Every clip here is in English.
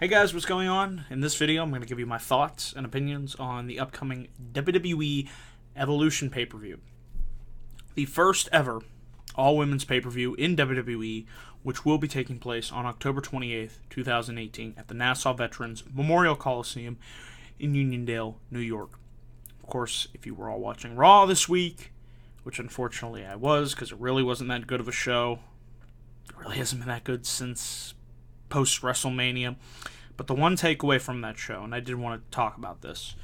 Hey guys, what's going on? In this video, I'm going to give you my thoughts and opinions on the upcoming WWE Evolution pay-per-view. The first ever all-women's pay-per-view in WWE, which will be taking place on October 28th, 2018 at the Nassau Veterans Memorial Coliseum in Uniondale, New York. Of course, if you were all watching Raw this week, which unfortunately I was because it really wasn't that good of a show. It really hasn't been that good since post-WrestleMania. But the one takeaway from that show, and I did want to talk about this,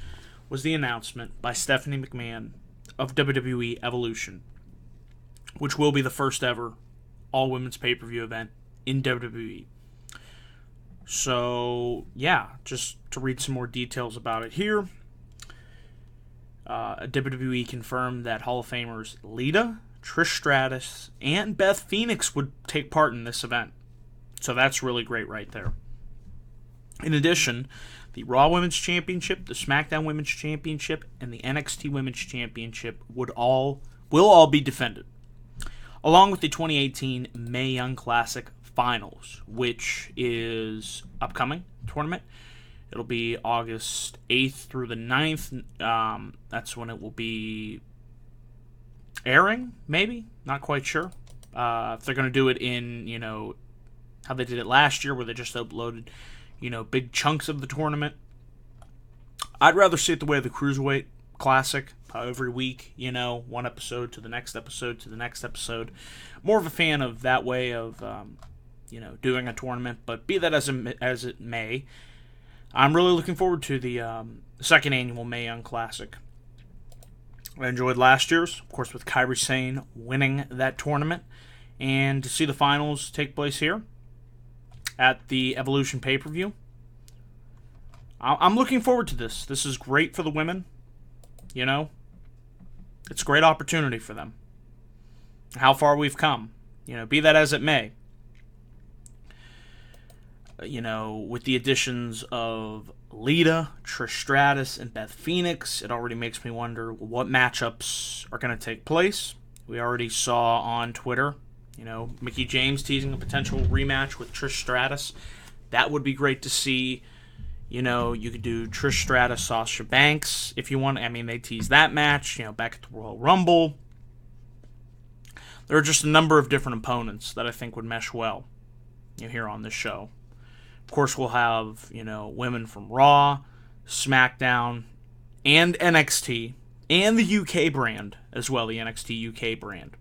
was the announcement by Stephanie McMahon of WWE Evolution, which will be the first ever all-women's pay-per-view event in WWE. So, yeah, just to read some more details about it here. WWE confirmed that Hall of Famers Lita, Trish Stratus, and Beth Phoenix would take part in this event. So that's really great right there. In addition, the Raw Women's Championship, the SmackDown Women's Championship, and the NXT Women's Championship will all be defended, along with the 2018 Mae Young Classic Finals, which is upcoming tournament. It'll be August 8th through the 9th. That's when it will be airing, maybe? Not quite sure. If they're going to do it in, how they did it last year, where they just uploaded, big chunks of the tournament. I'd rather see it the way of the Cruiserweight Classic, every week, one episode to the next episode to the next episode. More of a fan of that way of, doing a tournament, but be that as it may, I'm really looking forward to the second annual Mae Young Classic. I enjoyed last year's, of course, with Kairi Sane winning that tournament, and to see the finals take place here at the Evolution pay-per-view. I'm looking forward to this. This is great for the women. It's a great opportunity for them. How far we've come. Be that as it may. With the additions of Lita, Trish Stratus, and Beth Phoenix, it already makes me wonder what matchups are going to take place. We already saw on Twitter, Mickie James teasing a potential rematch with Trish Stratus. That would be great to see. You could do Trish Stratus, Sasha Banks if you want. I mean, they teased that match, back at the Royal Rumble. There are just a number of different opponents that I think would mesh well here on this show. Of course, we'll have, women from Raw, SmackDown, and NXT, and the UK brand as well, the NXT UK brand.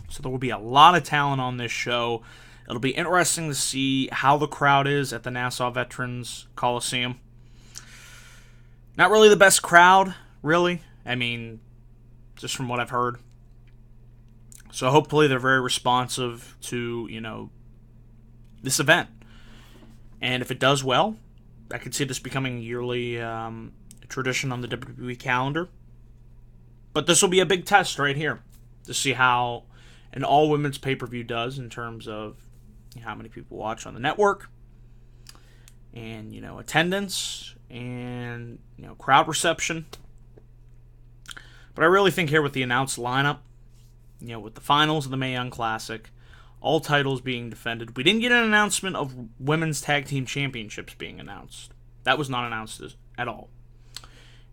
So there will be a lot of talent on this show. It'll be interesting to see how the crowd is at the Nassau Veterans Coliseum. Not really the best crowd, really. I mean, just from what I've heard. So hopefully they're very responsive to, this event. And if it does well, I could see this becoming a yearly tradition on the WWE calendar. But this will be a big test right here to see how an all-women's pay-per-view does in terms of how many people watch on the network and, attendance and, crowd reception. But I really think here with the announced lineup, with the finals of the Mae Young Classic, all titles being defended. We didn't get an announcement of Women's Tag Team Championships being announced. That was not announced at all.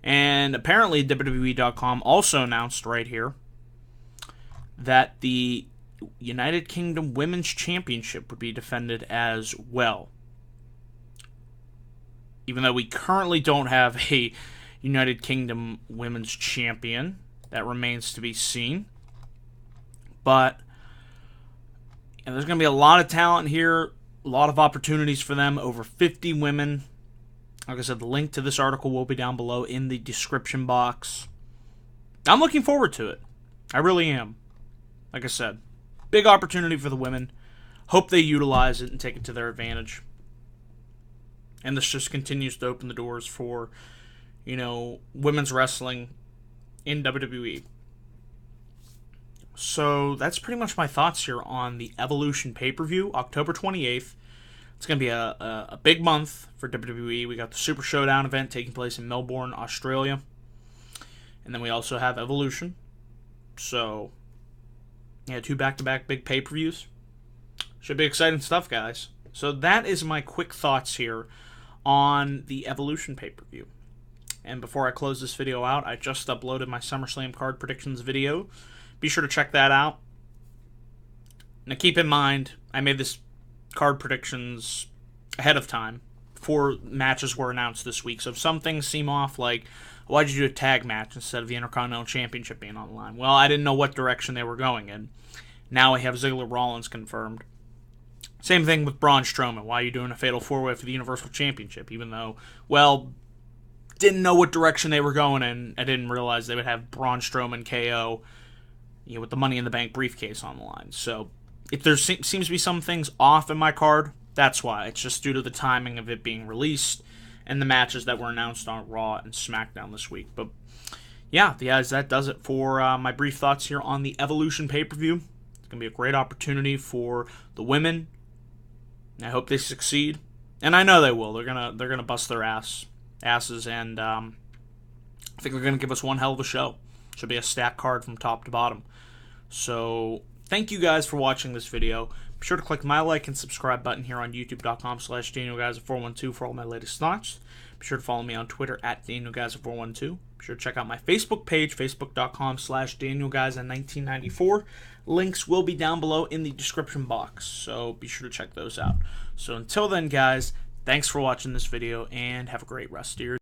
And apparently WWE.com also announced right here that the United Kingdom Women's Championship would be defended as well. Even though we currently don't have a United Kingdom Women's Champion, that remains to be seen. But there's going to be a lot of talent here, a lot of opportunities for them, over 50 women. Like I said, the link to this article will be down below in the description box. I'm looking forward to it. I really am. Like I said, big opportunity for the women. Hope they utilize it and take it to their advantage. And this just continues to open the doors for, women's wrestling in WWE. So that's pretty much my thoughts here on the Evolution pay-per-view, October 28th. It's going to be a big month for WWE. We got the Super Showdown event taking place in Melbourne, Australia. And then we also have Evolution. So, yeah, 2 back-to-back big pay-per-views. Should be exciting stuff, guys. So that is my quick thoughts here on the Evolution pay-per-view. And before I close this video out, I just uploaded my SummerSlam card predictions video. Be sure to check that out. Now keep in mind, I made this card predictions ahead of time before matches were announced this week. So if some things seem off, like, why'd you do a tag match instead of the Intercontinental Championship being on the line? Well, I didn't know what direction they were going in. Now we have Ziggler Rollins confirmed. Same thing with Braun Strowman. Why are you doing a Fatal 4-Way for the Universal Championship? Even though, well, didn't know what direction they were going in. I didn't realize they would have Braun Strowman KO, with the Money in the Bank briefcase on the line. So if there seems to be some things off in my card, that's why. It's just due to the timing of it being released and the matches that were announced on Raw and SmackDown this week. But yeah, guys, that does it for my brief thoughts here on the Evolution pay-per-view. It's going to be a great opportunity for the women. I hope they succeed, and I know they will. They're gonna bust their asses, and I think they're gonna give us one hell of a show. Should be a stacked card from top to bottom. So thank you guys for watching this video. Be sure to click my like and subscribe button here on youtube.com/DanielGuys412 for all my latest thoughts. Be sure to follow me on Twitter at DanielGuys412. Be sure to check out my Facebook page, facebook.com/DanielGuys1994. Links will be down below in the description box, so be sure to check those out. So until then, guys, thanks for watching this video, and have a great rest of your day.